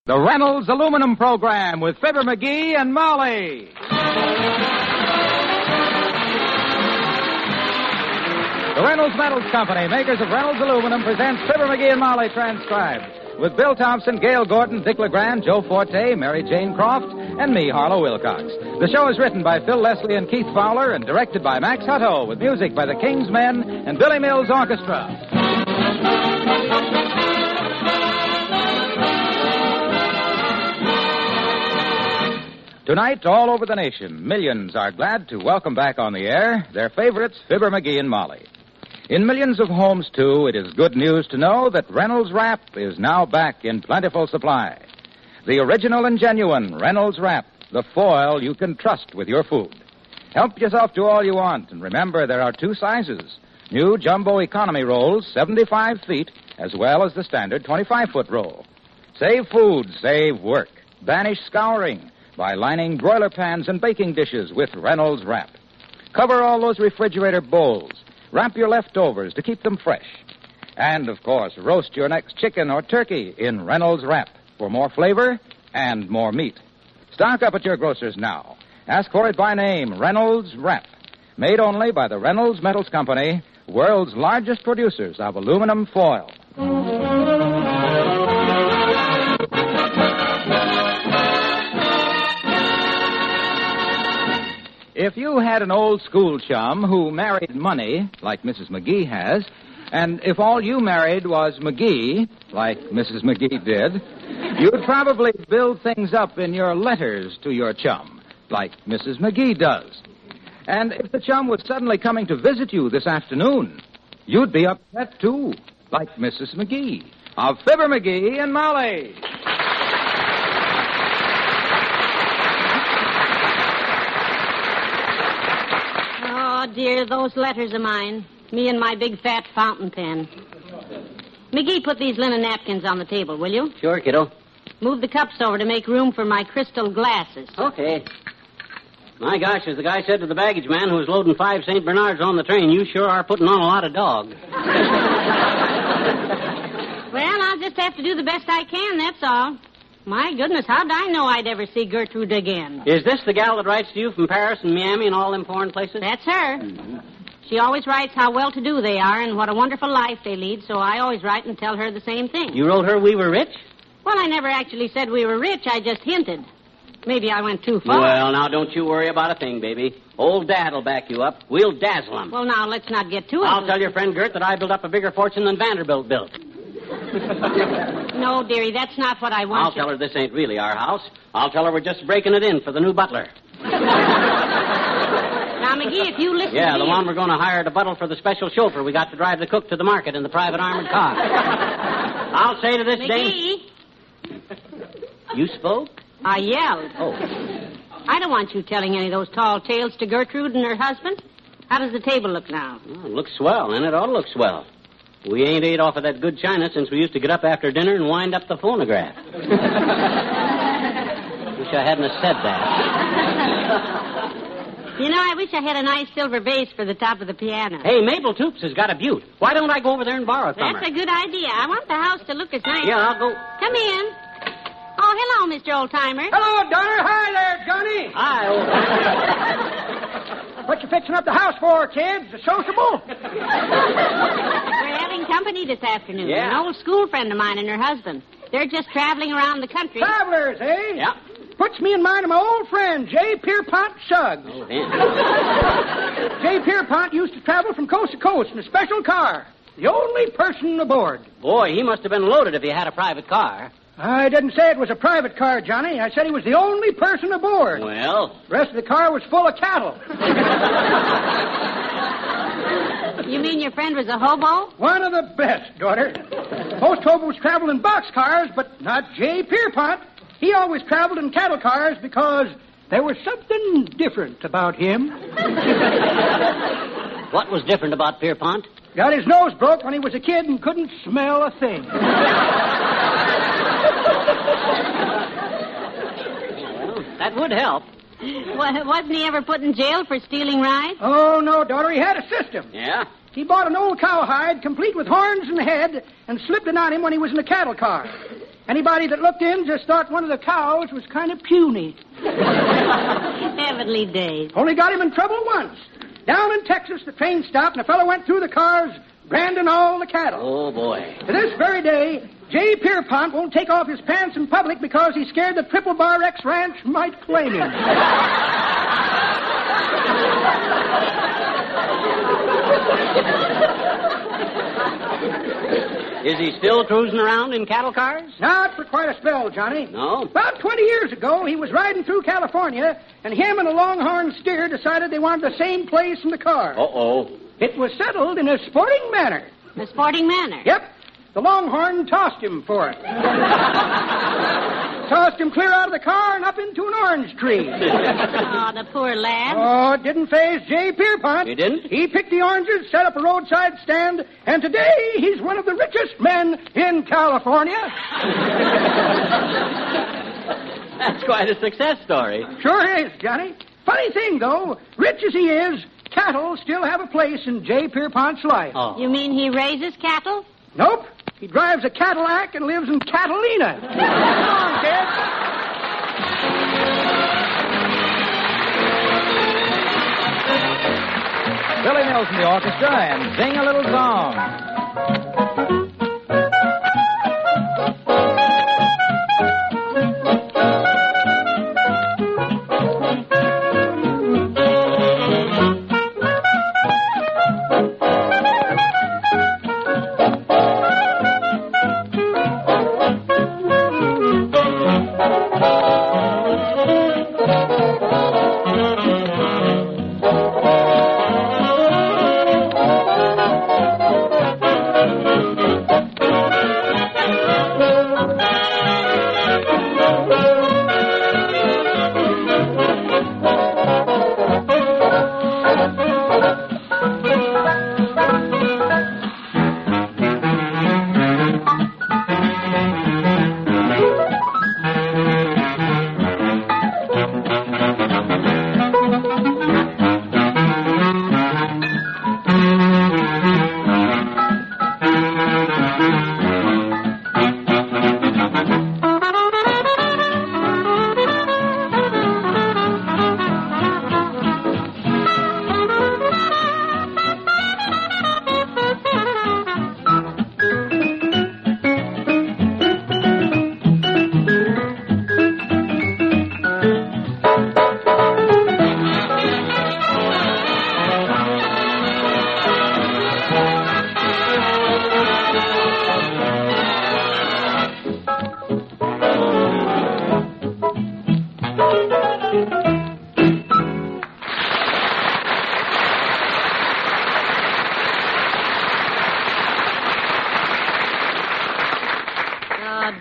The Reynolds Aluminum Program with Fibber McGee and Molly. The Reynolds Metals Company, makers of Reynolds Aluminum, presents Fibber McGee and Molly transcribed with Bill Thompson, Gail Gordon, Dick LeGrand, Joe Forte, Mary Jane Croft, and me, Harlow Wilcox. The show is written by Phil Leslie and Keith Fowler and directed by Max Hutto with music by the King's Men and Billy Mills Orchestra. Tonight, all over the nation, millions are glad to welcome back on the air their favorites, Fibber McGee and Molly. In millions of homes, too, it is good news to know that Reynolds Wrap is now back in plentiful supply. The original and genuine Reynolds Wrap, the foil you can trust with your food. Help yourself to all you want, and remember there are two sizes. New jumbo economy rolls, 75 feet, as well as the standard 25-foot roll. Save food, save work. Banish scouring by lining broiler pans and baking dishes with Reynolds Wrap. Cover all those refrigerator bowls. Wrap your leftovers to keep them fresh. And, of course, roast your next chicken or turkey in Reynolds Wrap for more flavor and more meat. Stock up at your grocer's now. Ask for it by name, Reynolds Wrap. Made only by the Reynolds Metals Company, world's largest producers of aluminum foil. If you had an old school chum who married money, like Mrs. McGee has, and if all you married was McGee, like Mrs. McGee did, you'd probably build things up in your letters to your chum, like Mrs. McGee does. And if the chum was suddenly coming to visit you this afternoon, you'd be upset, too, like Mrs. McGee, of Fibber McGee and Molly. Oh, dear, those letters of mine. Me and my big fat fountain pen. McGee, put these linen napkins on the table, will you? Sure, kiddo. Move the cups over to make room for my crystal glasses. Okay. My gosh, as the guy said to the baggage man who was loading 5 St. Bernards on the train, you sure are putting on a lot of dog. Well, I'll just have to do the best I can, that's all. My goodness, how'd I know I'd ever see Gertrude again? Is this the gal that writes to you from Paris and Miami and all them foreign places? That's her. Mm-hmm. She always writes how well-to-do they are and what a wonderful life they lead, so I always write and tell her the same thing. You wrote her we were rich? Well, I never actually said we were rich. I just hinted. Maybe I went too far. Well, now, don't you worry about a thing, baby. Old Dad'll back you up. We'll dazzle him. Well, now, let's not get too... I'll tell your friend Gert that I built up a bigger fortune than Vanderbilt built. No, dearie, that's not what I want. I'll tell her this ain't really our house. I'll tell her we're just breaking it in for the new butler. Now, McGee, if you listen to me... Yeah, the one we're going to hire to buttle for the special chauffeur we got to drive the cook to the market in the private armored car. I'll say to this McGee! You spoke? I yelled. Oh. I don't want you telling any of those tall tales to Gertrude and her husband. How does the table look now? Oh, it looks swell, and it ought to look swell. We ain't ate off of that good china since we used to get up after dinner and wind up the phonograph. Wish I hadn't have said that. You know, I wish I had a nice silver vase for the top of the piano. Hey, Mabel Toops has got a beaut. Why don't I go over there and borrow it from her? That's a good idea. I want the house to look as nice. Yeah, I'll go. Come in. Oh, hello, Mr. Oldtimer. Hello, daughter. Hi there, Johnny. Hi, What you fixing up the house for, kids? A sociable? We're having company this afternoon. Yeah. An old school friend of mine and her husband. They're just traveling around the country. Travelers, eh? Yeah. Puts me in mind of my old friend, J. Pierpont Suggs. Oh, damn. J. Pierpont used to travel from coast to coast in a special car. The only person aboard. Boy, he must have been loaded if he had a private car. I didn't say it was a private car, Johnny. I said he was the only person aboard. Well? The rest of the car was full of cattle. You mean your friend was a hobo? One of the best, daughter. Most hobos travel in boxcars, but not J. Pierpont. He always traveled in cattle cars because there was something different about him. What was different about Pierpont? Got his nose broke when he was a kid and couldn't smell a thing. Well, that would help. Wasn't he ever put in jail for stealing rides? Oh, no, daughter. He had a system. Yeah? He bought an old cowhide complete with horns and head and slipped it on him when he was in a cattle car. Anybody that looked in just thought one of the cows was kind of puny. Heavenly days. Only got him in trouble once. Down in Texas, the train stopped, and a fellow went through the cars, branding all the cattle. Oh, boy. To this very day, J. Pierpont won't take off his pants in public because he's scared the Triple Bar X Ranch might claim him. Is he still cruising around in cattle cars? Not for quite a spell, Johnny. No? About 20 years ago, he was riding through California, and him and a longhorn steer decided they wanted the same place in the car. Uh-oh. It was settled in a sporting manner. A sporting manner. Yep. The longhorn tossed him for it. Tossed him clear out of the car and up into an orange tree. Oh, the poor lad. Oh, it didn't faze J. Pierpont. He didn't? He picked the oranges, set up a roadside stand, and today he's one of the richest men in California. That's quite a success story. Sure is, Johnny. Funny thing, though, rich as he is, cattle still have a place in J. Pierpont's life. Oh. You mean he raises cattle? Nope. He drives a Cadillac and lives in Catalina. Come on, kid. Billy Mills in the orchestra and sing a little song.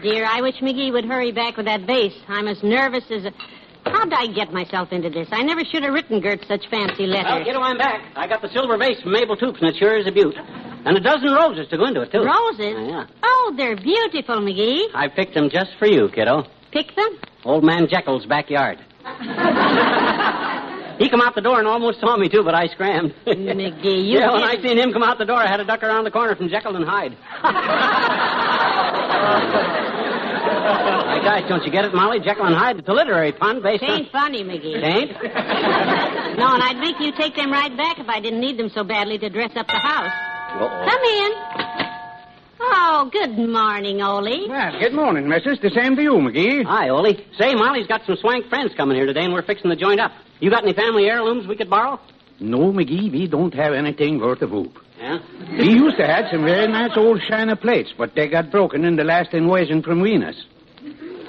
Dear, I wish McGee would hurry back with that bass. I'm as nervous as a... How'd I get myself into this? I never should have written Gert such fancy letters. Well, kiddo, I'm back. I got the silver vase from Mabel Toops, and it sure is a beaut. And a dozen roses to go into it, too. Roses? Yeah. Oh, they're beautiful, McGee. I picked them just for you, kiddo. Pick them? Old man Jekyll's backyard. He come out the door and almost saw me, too, but I scrammed. McGee, you... Yeah, when I seen him come out the door, I had to duck around the corner from Jekyll and Hyde. My gosh, don't you get it, Molly? Jekyll and Hyde, it's a literary pun based on... Ain't funny, McGee. Ain't? No, and I'd make you take them right back if I didn't need them so badly to dress up the house. Uh-oh. Come in. Oh, good morning, Ole. Well, good morning, missus. The same to you, McGee. Hi, Ole. Say, Molly's got some swank friends coming here today, and we're fixing the joint up. You got any family heirlooms we could borrow? No, McGee, we don't have anything worth a whoop. Yeah? We used to have some very nice old china plates, but they got broken in the last invasion from Venus.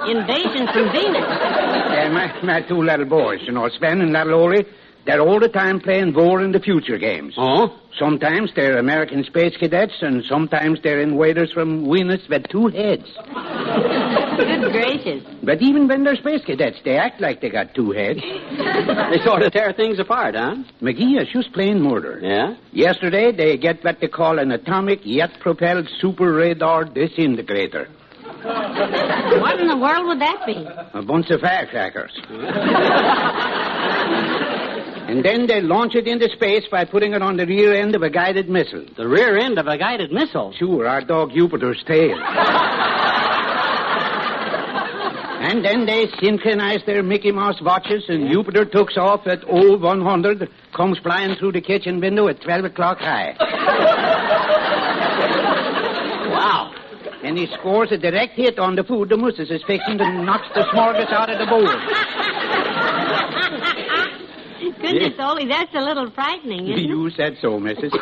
Invasion from Venus? Yeah, my two little boys, Sven and little Ole, they're all the time playing War in the Future games. Oh? Sometimes they're American space cadets, and sometimes they're invaders from Venus with two heads. Good gracious. But even when they're space cadets, they act like they got two heads. They sort of tear things apart, huh? McGee, it's just plain murder. Yeah? Yesterday, they get what they call an atomic jet-propelled super radar disintegrator. What in the world would that be? A bunch of firecrackers. And then they launch it into space by putting it on the rear end of a guided missile. The rear end of a guided missile? Sure, our dog Jupiter's tail. And then they synchronized their Mickey Mouse watches, and Jupiter takes off at 0100, comes flying through the kitchen window at 12 o'clock high. Wow. And he scores a direct hit on the food the missus is fixing and knocks the smorgas out of the bowl. Goodness, Ole, that's a little frightening, isn't it? You said so, missus.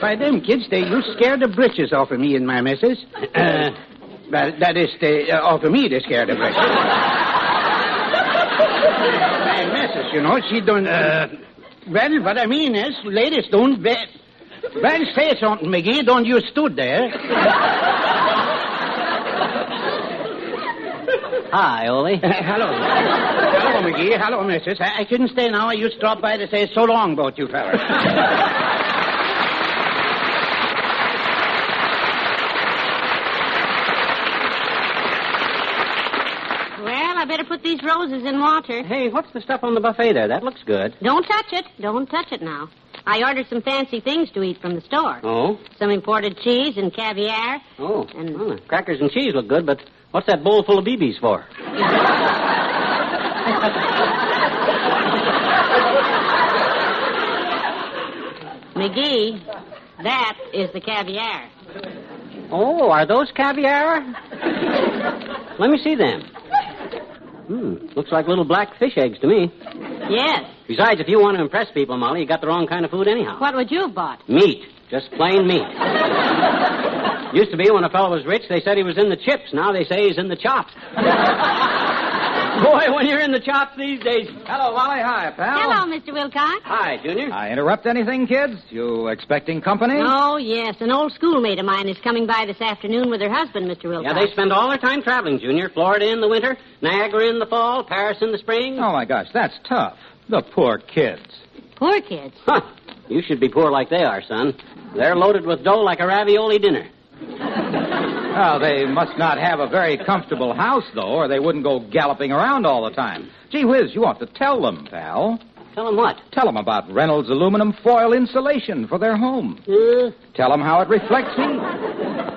By them kids, they used to scare the britches off of me and my missus. Well, that is, off of me, they scare the britches. My missus, you know, she don't, well, what I mean is, ladies don't bet. Well, say something, McGee. Don't you stood there. Hi, Ole. Hello. Hello, McGee. Hello, missus. I couldn't stay now. I used to drop by to say so long about you fellas. Well, I better put these roses in water. Hey, what's the stuff on the buffet there? That looks good. Don't touch it. Don't touch it now. I ordered some fancy things to eat from the store. Oh? Some imported cheese and caviar. Oh. And- Well, the crackers and cheese look good, but what's that bowl full of BBs for? McGee, that is the caviar. Oh, are those caviar? Let me see them. Looks like little black fish eggs to me. Yes. Besides, if you want to impress people, Molly, you got the wrong kind of food anyhow. What would you have bought? Meat. Just plain meat. Used to be when a fellow was rich, they said he was in the chips. Now they say he's in the chops. Boy, when you're in the chops these days. Hello, Molly. Hi, pal. Hello, Mr. Wilcox. Hi, Junior. I interrupt anything, kids? You expecting company? Oh, yes. An old schoolmate of mine is coming by this afternoon with her husband, Mr. Wilcox. Yeah, they spend all their time traveling, Junior. Florida in the winter, Niagara in the fall, Paris in the spring. Oh, my gosh, that's tough. The poor kids. Poor kids. Huh. You should be poor like they are, son. They're loaded with dough like a ravioli dinner. Well, they must not have a very comfortable house, though, or they wouldn't go galloping around all the time. Gee whiz, you ought to tell them, pal. Tell them what? Tell them about Reynolds aluminum foil insulation for their home. Tell them how it reflects heat,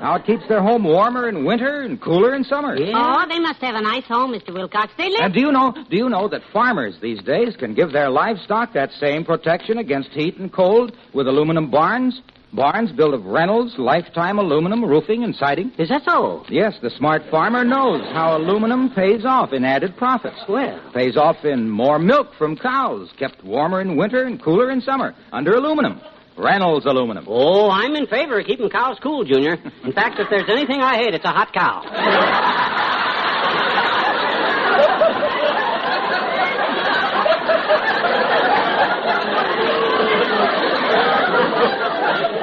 how it keeps their home warmer in winter and cooler in summer. Yeah. Oh, they must have a nice home, Mr. Wilcox. They live... And do you know that farmers these days can give their livestock that same protection against heat and cold with aluminum barns? Barns built of Reynolds lifetime aluminum roofing and siding. Is that so? Yes, the smart farmer knows how aluminum pays off in added profits. Well. Pays off in more milk from cows, kept warmer in winter and cooler in summer, under aluminum. Reynolds aluminum. Oh, I'm in favor of keeping cows cool, Junior. In fact, if there's anything I hate, it's a hot cow.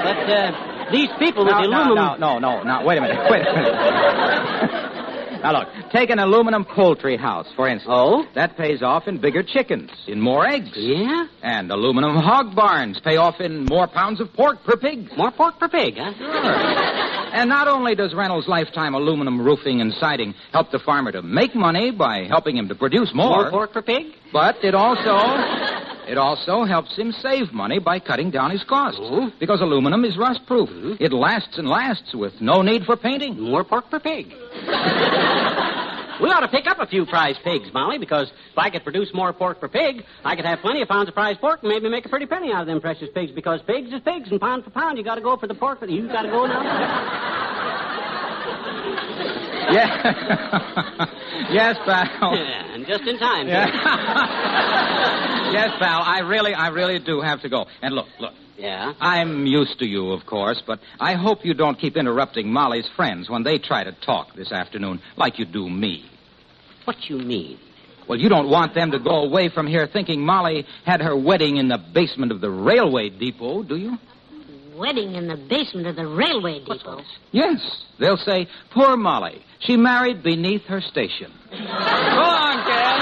But these people with the aluminum... No, wait a minute. Now, look, take an aluminum poultry house, for instance. Oh? That pays off in bigger chickens, in more eggs. Yeah? And aluminum hog barns pay off in more pounds of pork per pig. More pork per pig, huh? And not only does Reynolds lifetime aluminum roofing and siding help the farmer to make money by helping him to produce More pork per pig? but it also helps him save money by cutting down his costs. Oh. Because aluminum is rust-proof. Mm-hmm. It lasts and lasts with no need for painting. More pork per pig. We ought to pick up a few prize pigs, Molly, because if I could produce more pork per pig, I could have plenty of pounds of prize pork and maybe make a pretty penny out of them precious pigs, because pigs is pigs, and pound for pound, you got to go for the pork. You got to go now. Yeah. Yes, pal. Yeah, and just in time. Yeah. Yes, pal. I really do have to go. And look. Yeah? I'm used to you, of course, but I hope you don't keep interrupting Molly's friends when they try to talk this afternoon like you do me. What you mean? Well, you don't want them to go away from here thinking Molly had her wedding in the basement of the railway depot, do you? Wedding in the basement of the railway depot. Yes. They'll say, poor Molly, she married beneath her station. Go on, Cal.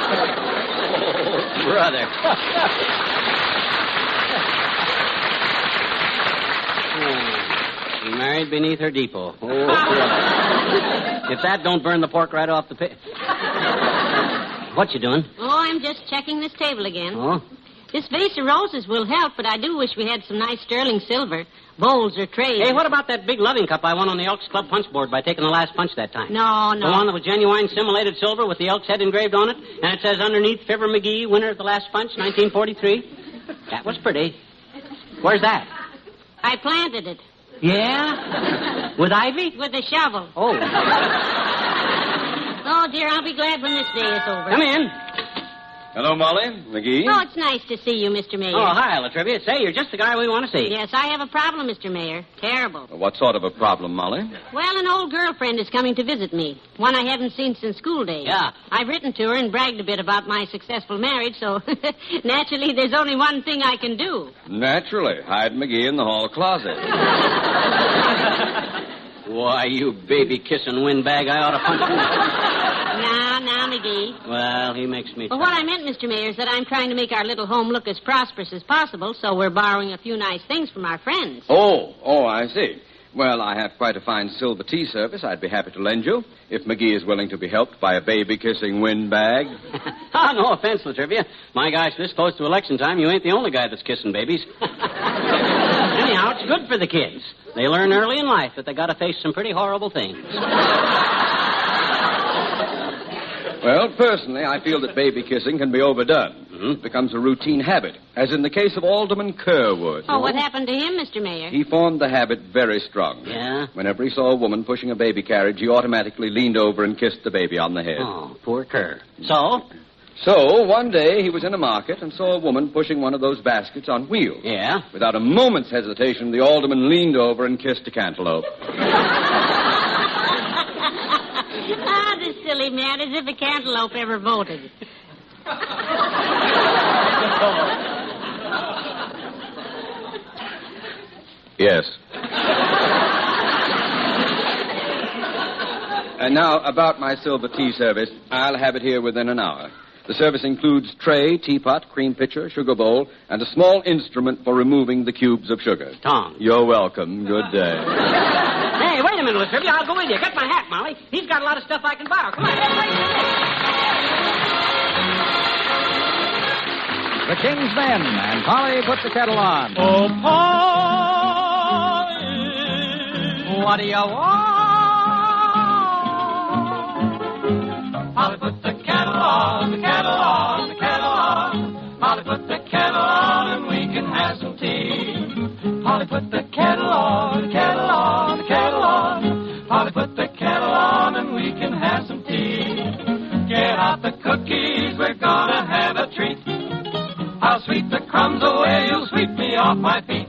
Oh, brother. She married beneath her depot. Oh, brother. If that don't burn the pork right off the pit. What you doing? Oh, I'm just checking this table again. Oh? This vase of roses will help, but I do wish we had some nice sterling silver, bowls or trays. Hey, what about that big loving cup I won on the Elks Club punch board by taking the last punch that time? No. The one that was genuine simulated silver with the Elks head engraved on it, and it says underneath, Fibber McGee, winner of the last punch, 1943. That was pretty. Where's that? I planted it. Yeah? With ivy? With a shovel. Oh. Oh, dear, I'll be glad when this day is over. Come in. Hello, Molly. McGee. Oh, it's nice to see you, Mr. Mayor. Oh, hi, Latrivia. Say, you're just the guy we want to see. Yes, I have a problem, Mr. Mayor. Terrible. What sort of a problem, Molly? Well, an old girlfriend is coming to visit me. One I haven't seen since school days. Yeah. I've written to her and bragged a bit about my successful marriage, so naturally there's only one thing I can do. Naturally. Hide McGee in the hall closet. Why, you baby-kissing windbag, I ought to punch you. Now, McGee. Well, he makes me... Well, what I meant, Mr. Mayor, is that I'm trying to make our little home look as prosperous as possible, so we're borrowing a few nice things from our friends. Oh, I see. Well, I have quite a fine silver tea service I'd be happy to lend you, if McGee is willing to be helped by a baby-kissing windbag. Oh, no offense, Latrivia. My gosh, this close to election time, you ain't the only guy that's kissing babies. Anyhow, it's good for the kids. They learn early in life that they got to face some pretty horrible things. Well, personally, I feel that baby kissing can be overdone. Mm-hmm. It becomes a routine habit, as in the case of Alderman Kerwood. Oh, what happened to him, Mr. Mayor? He formed the habit very strong. Yeah? Whenever he saw a woman pushing a baby carriage, he automatically leaned over and kissed the baby on the head. Oh, poor Kerr. So? So, one day, he was in a market and saw a woman pushing one of those baskets on wheels. Yeah? Without a moment's hesitation, the alderman leaned over and kissed a cantaloupe. Ah, this silly man, as if a cantaloupe ever voted. Yes. And now, about my silver tea service, I'll have it here within an hour. The service includes tray, teapot, cream pitcher, sugar bowl, and a small instrument for removing the cubes of sugar. Tom. You're welcome. Good day. Hey, wait a minute, Latrivia. I'll go with you. Get my hat, Molly. He's got a lot of stuff I can borrow. Come on. The King's Men and Polly Put the Kettle On. Oh, Polly, what do you want? Polly, put the kettle on, the kettle on, the kettle on. Polly, put the kettle on and we can have some tea. Polly, put the kettle on, the kettle on, the kettle on. Polly, put the kettle on and we can have some tea. Get out the cookies, we're gonna have a treat. I'll sweep the crumbs away, you'll sweep me off my feet.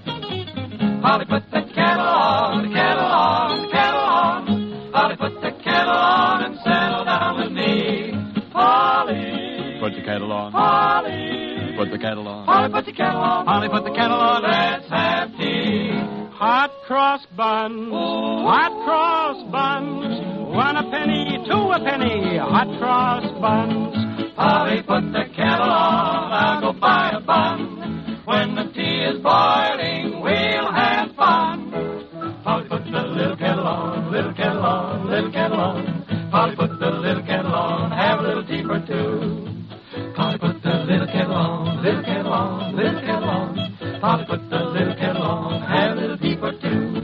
Polly, put the kettle on, the kettle on, the kettle on. Polly, put the kettle on and settle down with me. Polly, Put the kettle on. Polly, Put the kettle on. Polly, put the kettle on. Polly, put the kettle on. Let's have tea. Hot cross buns, hot cross buns. 1 a penny, 2 a penny. Hot cross buns. Polly, put the kettle on. I'll go buy a bun. When the tea is boiling, we'll have fun. Polly, put the little kettle on, little kettle on, little kettle on. Polly, put the little kettle on, have a little tea for two. Polly, put the little kettle on, little kettle on, little kettle on. Polly, put the little kettle on, have a little tea for two.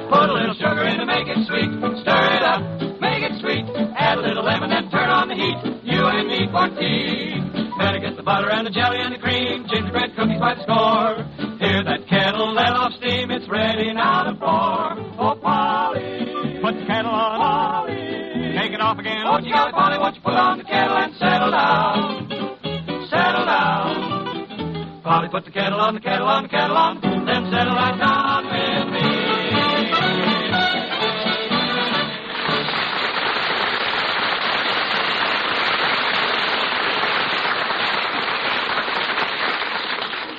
Put a little sugar in to make it sweet, stir it up, make it sweet. Add a little lemon and turn on the heat, you and me for tea. Better get the butter and the jelly and the cream, gingerbread cookies by the score. Hear that kettle let off steam, it's ready now to pour. Oh, Polly, put the kettle on, Polly, take it off again. What you got, Polly, what you put on the kettle and settle down, settle down. Polly, put the kettle on, the kettle on, the kettle on, then settle right down with me.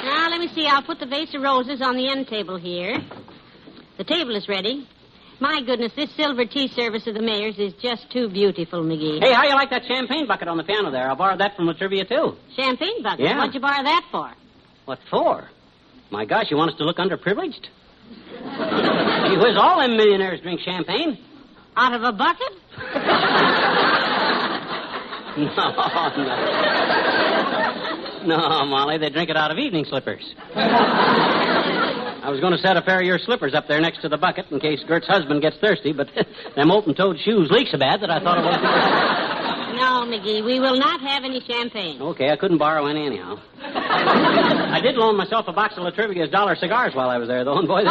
Now, let me see. I'll put the vase of roses on the end table here. The table is ready. My goodness, this silver tea service of the mayor's is just too beautiful, McGee. Hey, how you like that champagne bucket on the piano there? I borrowed that from Latrivia, too. Champagne bucket? Yeah. What'd you borrow that for? What for? My gosh, you want us to look underprivileged? Gee whiz, all them millionaires drink champagne. Out of a bucket? No. No, Molly, they drink it out of evening slippers. I was going to set a pair of your slippers up there next to the bucket in case Gert's husband gets thirsty, but them open-toed shoes leak so bad that I thought it was... No, McGee, we will not have any champagne. Okay, I couldn't borrow any anyhow. I did loan myself a box of La Trivia's dollar cigars while I was there, though, and boy, they...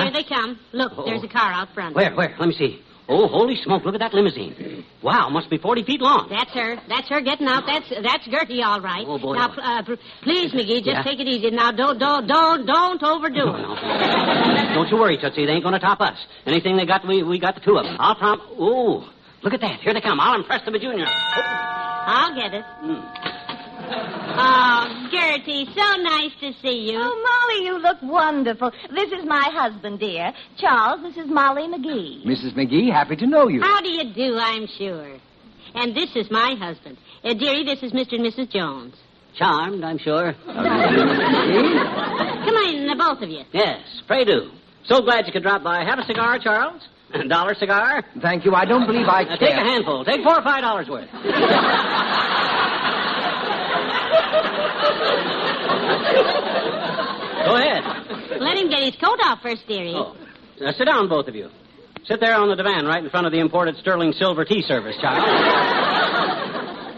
Here they come. Look, there's a car out front. Where? Let me see. Oh, holy smoke, look at that limousine. Wow, must be 40 feet long. That's her. That's her getting out. That's Gertie, all right. Oh, boy. Now, please, McGee, just take it easy. Now, don't overdo it. No. Don't you worry, Tootsie. They ain't going to top us. Anything they got, we got the two of them. I'll promise... Oh, look at that. Here they come. I'll impress them, Junior. I'll get it. Oh, Gertie, so nice to see you. Oh, Molly, you look wonderful. This is my husband, dear. Charles, this is Molly McGee. Mrs. McGee, happy to know you. How do you do, I'm sure. And this is my husband. Dearie, this is Mr. and Mrs. Jones. Charmed, I'm sure. Come on, both of you. Yes, pray do. So glad you could drop by. Have a cigar, Charles? A dollar cigar? Thank you. I don't believe I can. Take a handful. Take $4 or $5 worth. Go ahead. Let him get his coat off first, dearie. Oh. Now, sit down, both of you. Sit there on the divan right in front of the imported sterling silver tea service, child.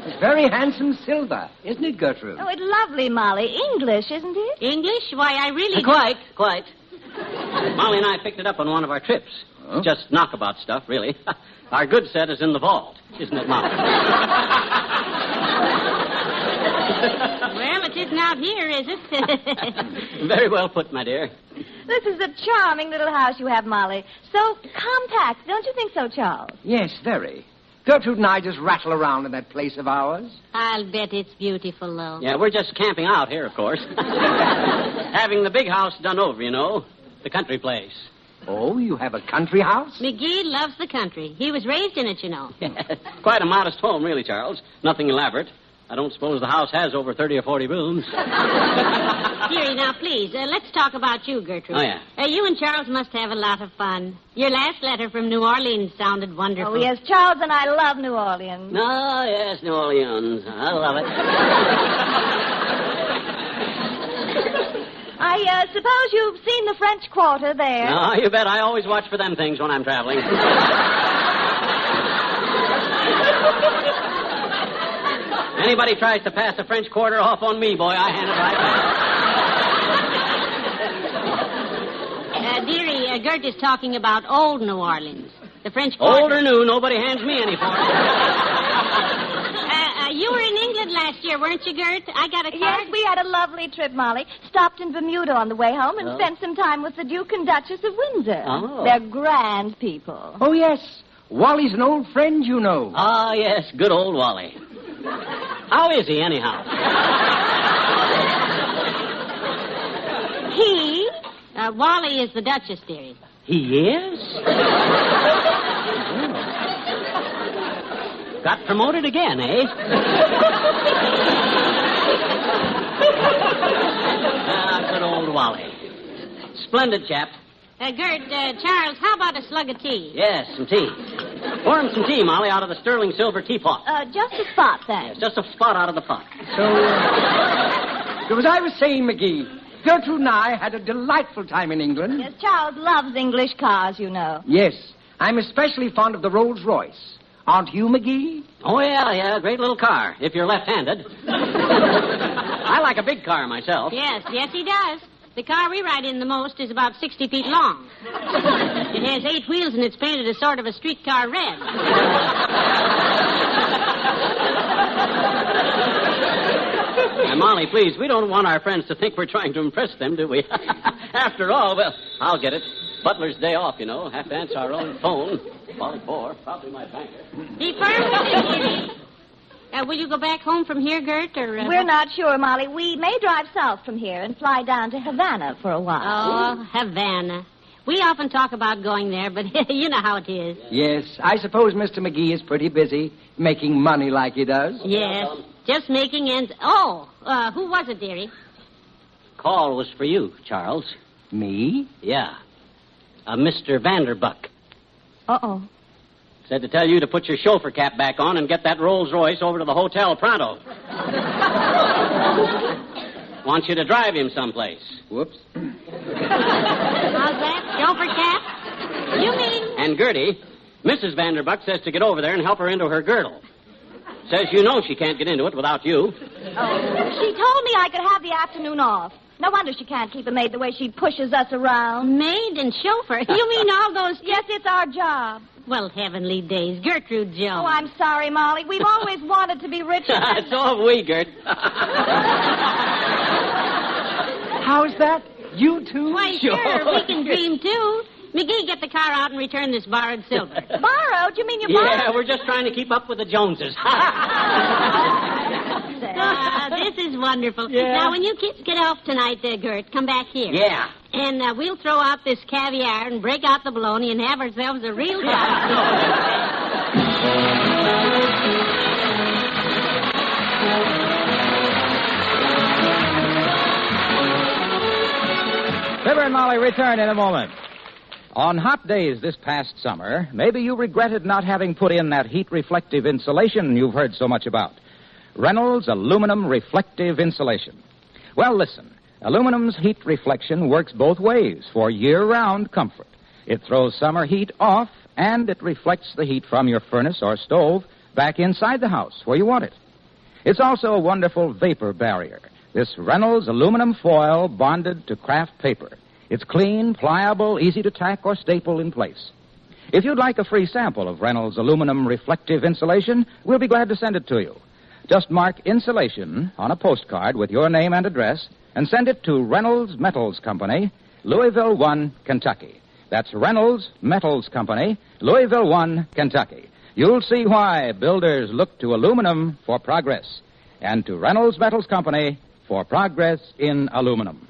It's very handsome silver, isn't it, Gertrude? Oh, it's lovely, Molly. English, isn't it? English? Why, I really... Quite. Molly and I picked it up on one of our trips. Huh? Just knockabout stuff, really. Our good set is in the vault, isn't it, Molly? Well, it isn't out here, is it? Very well put, my dear. This is a charming little house you have, Molly. So compact, don't you think so, Charles? Yes, very. Gertrude and I just rattle around in that place of ours. I'll bet it's beautiful, though. Yeah, we're just camping out here, of course. Having the big house done over, you know. The country place. Oh, you have a country house? McGee loves the country. He was raised in it, you know. Quite a modest home, really, Charles. Nothing elaborate. I don't suppose the house has over 30 or 40 rooms. Dearie, now, please, let's talk about you, Gertrude. Oh, yeah. You and Charles must have a lot of fun. Your last letter from New Orleans sounded wonderful. Oh, yes, Charles and I love New Orleans. Oh, yes, New Orleans. I love it. I suppose you've seen the French Quarter there. No, you bet. I always watch for them things when I'm traveling. Anybody tries to pass the French Quarter off on me, boy, I hand it right back. Dearie, Gert is talking about old New Orleans. The French Quarter. Old or new, nobody hands me any for it. You were in England last year, weren't you, Gert? I got a card. Yes, we had a lovely trip, Molly. Stopped in Bermuda on the way home and spent some time with the Duke and Duchess of Windsor. Oh. They're grand people. Oh, yes. Wally's an old friend, you know. Ah, yes, good old Wally. How is he, anyhow? He? Wally is the Duchess, dearie. He is? Got promoted again, eh? Good old Wally. Splendid chap. Gert, Charles, how about a slug of tea? Yes, some tea. Pour him some tea, Molly, out of the sterling silver teapot. Just a spot, thanks. Yes, just a spot out of the pot. So as I was saying, McGee, Gertrude and I had a delightful time in England. Yes, Charles loves English cars, you know. Yes, I'm especially fond of the Rolls-Royce. Aren't you, McGee? Oh, yeah, great little car, if you're left-handed. I like a big car myself. Yes, he does. The car we ride in the most is about 60 feet long. It has 8 wheels and it's painted a sort of a streetcar red. Now, Molly, please, we don't want our friends to think we're trying to impress them, do we? After all, well, I'll get it. Butler's day off, you know. Have to answer our own phone. Molly Bohr, probably my banker. Be firm with it, dearie. Will you go back home from here, Gert, or... We're not sure, Molly. We may drive south from here and fly down to Havana for a while. Oh, Havana. We often talk about going there, but you know how it is. Yes, I suppose Mr. McGee is pretty busy making money like he does. Yes, just making ends... Oh, who was it, dearie? Call was for you, Charles. Me? Yeah. Mr. Vanderbuck. Uh-oh. Said to tell you to put your chauffeur cap back on and get that Rolls Royce over to the hotel pronto. Wants you to drive him someplace. Whoops. How's that? Chauffeur cap? You mean... And Gertie, Mrs. Vanderbuck says to get over there and help her into her girdle. Says you know she can't get into it without you. Oh, she told me I could have the afternoon off. No wonder she can't keep a maid the way she pushes us around. Maid and chauffeur? You mean all those... Yes, it's our job. Well, heavenly days. Gertrude Jones. Oh, I'm sorry, Molly. We've always wanted to be richer. So have we, Gert. How's that? You too? Why, sure, we can dream, too. McGee, get the car out and return this borrowed silver. Borrowed? You mean you borrowed? Yeah, we're just trying to keep up with the Joneses. This is wonderful. Yeah. Now, when you kids get off tonight, Gert, come back here. Yeah. And we'll throw out this caviar and break out the bologna and have ourselves a real time. Fibber and Molly return in a moment. On hot days this past summer, maybe you regretted not having put in that heat-reflective insulation you've heard so much about. Reynolds Aluminum Reflective Insulation. Well, listen. Aluminum's heat reflection works both ways for year-round comfort. It throws summer heat off, and it reflects the heat from your furnace or stove back inside the house where you want it. It's also a wonderful vapor barrier. This Reynolds aluminum foil bonded to craft paper. It's clean, pliable, easy to tack or staple in place. If you'd like a free sample of Reynolds Aluminum Reflective Insulation, we'll be glad to send it to you. Just mark insulation on a postcard with your name and address and send it to Reynolds Metals Company, Louisville 1, Kentucky. That's Reynolds Metals Company, Louisville 1, Kentucky. You'll see why builders look to aluminum for progress and to Reynolds Metals Company for progress in aluminum.